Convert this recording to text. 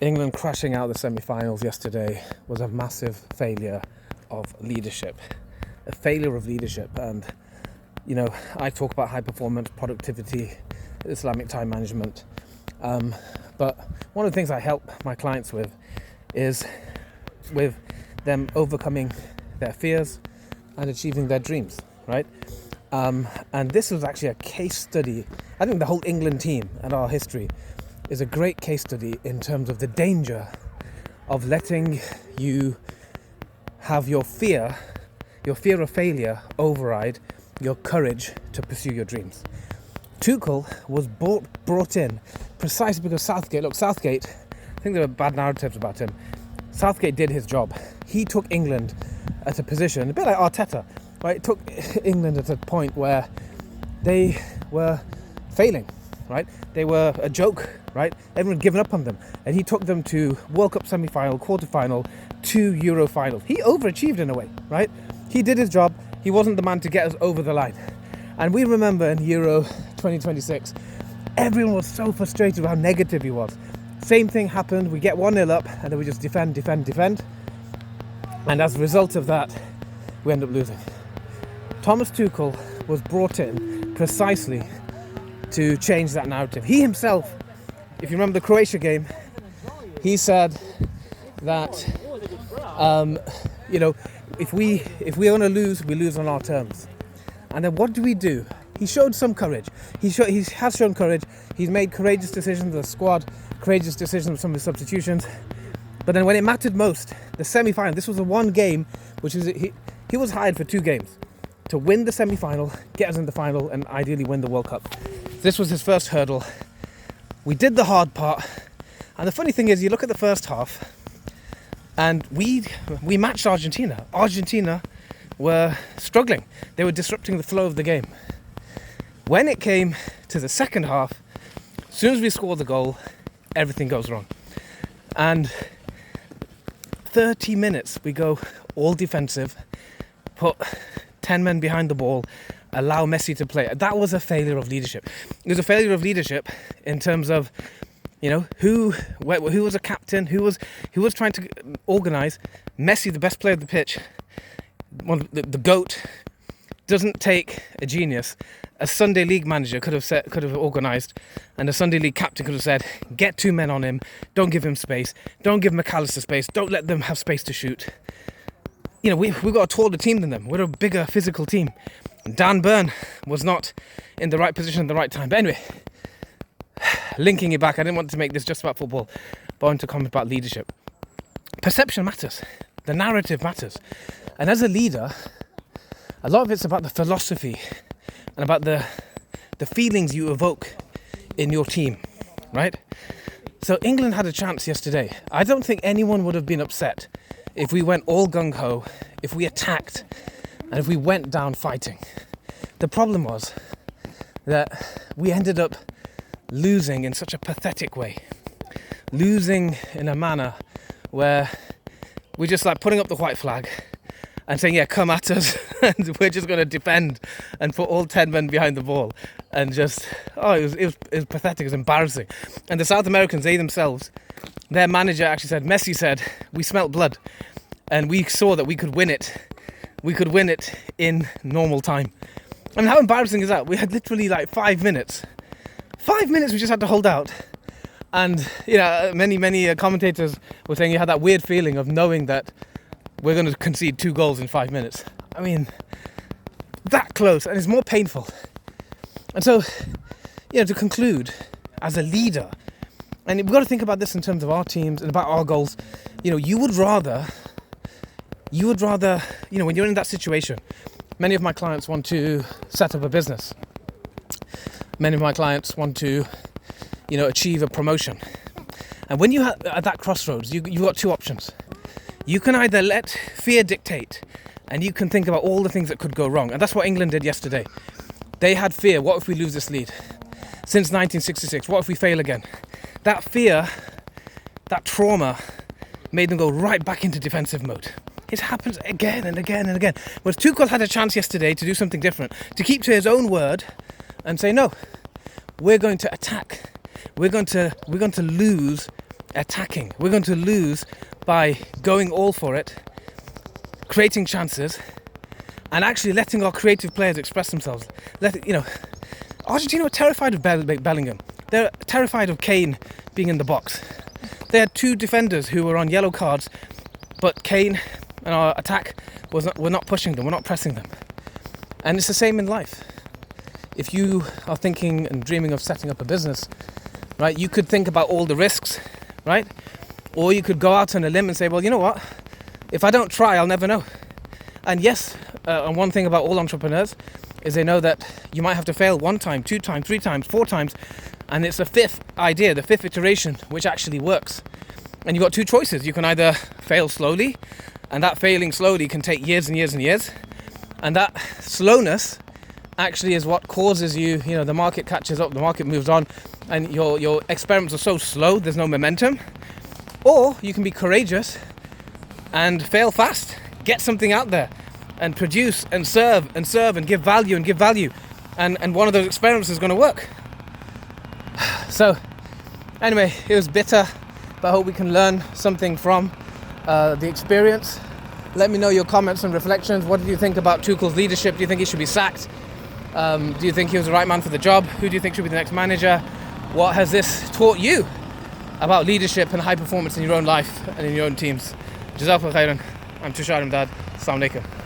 England crashing out the semi-finals yesterday was a massive failure of leadership. A failure of leadership. And, you know, I talk about high performance, productivity, Islamic time management. But one of the things I help my clients with is with them overcoming their fears and achieving their dreams, right? And this was actually a case study. I think the whole England team and our history is a great case study in terms of the danger of letting you have your fear of failure override your courage to pursue your dreams. Tuchel was brought in precisely because Southgate, I think there were bad narratives about him. Southgate did his job. He took England at a position, a bit like Arteta, right? Took England at a point where they were failing, right? They were a joke, right? Everyone had given up on them. And he took them to World Cup semi-final, quarter-final, to Euro finals. He overachieved in a way, right? He did his job. He wasn't the man to get us over the line. And we remember in Euro 2026, everyone was so frustrated with how negative he was. Same thing happened. We get 1-0 up and then we just defend. And as a result of that, we end up losing. Thomas Tuchel was brought in precisely to change that narrative. He himself, if you remember the Croatia game, he said that, if we want to lose, we lose on our terms. And then what do? He showed some courage. He has shown courage. He's made courageous decisions with the squad, courageous decisions with some of the substitutions. But then when it mattered most, the semi-final, this was the one game, which is he was hired for 2 games to win the semi-final, get us in the final, and ideally win the World Cup. This was his first hurdle. We did the hard part. And the funny thing is, you look at the first half, and we matched Argentina. Argentina were struggling. They were disrupting the flow of the game. When it came to the second half, as soon as we scored the goal, everything goes wrong. And 30 minutes, we go all defensive, put 10 men behind the ball, allow Messi to play. That was a failure of leadership. It was a failure of leadership in terms of, who was a captain, who was trying to organise. Messi, the best player of the pitch, the GOAT, doesn't take a genius. A Sunday League manager could have organised, and a Sunday League captain could have said, get 2 men on him, don't give him space, don't give McAllister space, don't let them have space to shoot. We've got a taller team than them. We're a bigger physical team. Dan Burn was not in the right position at the right time. But anyway, linking it back, I didn't want to make this just about football, but I want to comment about leadership. Perception matters. The narrative matters. And as a leader, a lot of it's about the philosophy and about the feelings you evoke in your team, right? So England had a chance yesterday. I don't think anyone would have been upset if we went all gung-ho, if we attacked, and if we went down fighting. The problem was that we ended up losing in such a pathetic way. Losing in a manner where we're just like putting up the white flag and saying, yeah, come at us, and we're just going to defend and put all 10 men behind the ball. And just, it was pathetic, it was embarrassing. And the South Americans, they themselves, their manager actually said, Messi said, we smelt blood, and we saw that we could win it. We could win it in normal time. I mean, how embarrassing is that? We had literally like 5 minutes. 5 minutes we just had to hold out. And, many commentators were saying you had that weird feeling of knowing that we're going to concede 2 goals in 5 minutes. I mean, that close, and it's more painful. And so, to conclude, as a leader, and we've got to think about this in terms of our teams and about our goals. You would rather, when you're in that situation, many of my clients want to set up a business. Many of my clients want to, achieve a promotion. And when you have at that crossroads, you've got 2 options. You can either let fear dictate, and you can think about all the things that could go wrong. And that's what England did yesterday. They had fear. What if we lose this lead? Since 1966, what if we fail again? That fear, that trauma, made them go right back into defensive mode. It happens again and again and again. Whereas Tuchel had a chance yesterday to do something different, to keep to his own word and say, no, we're going to attack. We're going to lose attacking. We're going to lose by going all for it, creating chances, and actually letting our creative players express themselves. Argentina were terrified of Bellingham. They're terrified of Kane being in the box. They had 2 defenders who were on yellow cards, but Kane and our attack we're not pushing them, we're not pressing them. And it's the same in life. If you are thinking and dreaming of setting up a business, right, you could think about all the risks, right? Or you could go out on a limb and say, well, you know what? If I don't try, I'll never know. And yes, and one thing about all entrepreneurs is they know that you might have to fail 1 time, 2 times, 3 times, 4 times, and it's the 5th idea, the 5th iteration, which actually works. And you've got 2 choices. You can either fail slowly, and that failing slowly can take years and years and years. And that slowness actually is what causes you, the market catches up, the market moves on, and your experiments are so slow, there's no momentum. Or you can be courageous and fail fast, get something out there, and produce and serve and give value. And one of those experiments is going to work. So, anyway, it was bitter, but I hope we can learn something from the experience. Let me know your comments and reflections. What did you think about Tuchel's leadership? Do you think he should be sacked? Do you think he was the right man for the job? Who do you think should be the next manager? What has this taught you about leadership and high performance in your own life and in your own teams? Jazakallah khairan. I'm Tuchel Imdad. Assalamu alaikum.